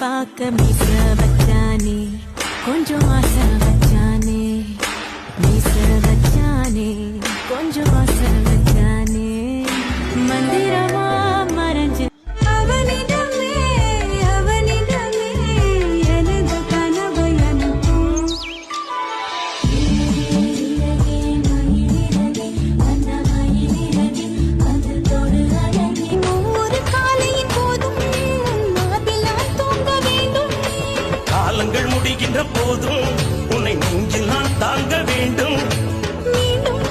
பார்க்க மீச வச்சானே கொஞ்சம் ஆசை வச்சானே மீச வச்சானே கொஞ்சம் ஆசை வச்சானே மந்திரமா மறைஞ்சு அவனிடமே எனது கனவு எனக்கும் ஒவ்வொரு காலையின் போதும் மாதிலாம் தூங்க வேண்டும் காலங்கள் முடிகின்ற போதும் உன்னை நெஞ்சில் நான் தாங்க வேண்டும் மீண்டும்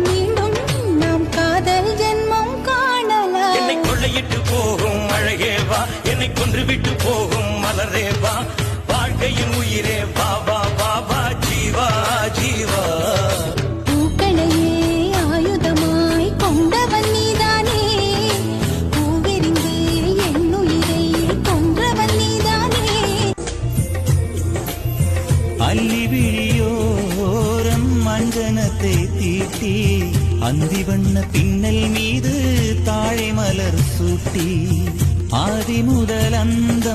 மீண்டும் நாம் காதல் ஜென்மம் காணலாம் என்னை கொள்ளையிட்டு போகும் அழகே வா என்னை கொன்று விட்டு போகும் மலரே வா வாழ்க்கையின் உயிரே வா வா வா வா ஜீவா ஜீவா பூக்களையே ஆயுதமாய் கொண்டவன் நீதானே பூவெறிந்து என் உயிரை கொன்றவன் நீதானே அள்ளி விழியோரம் மஞ்சனத்தை தீட்டி அந்தி வண்ண பின்னல் மீது தாழை மலர் சூட்டி ஆதி முதல் அந்த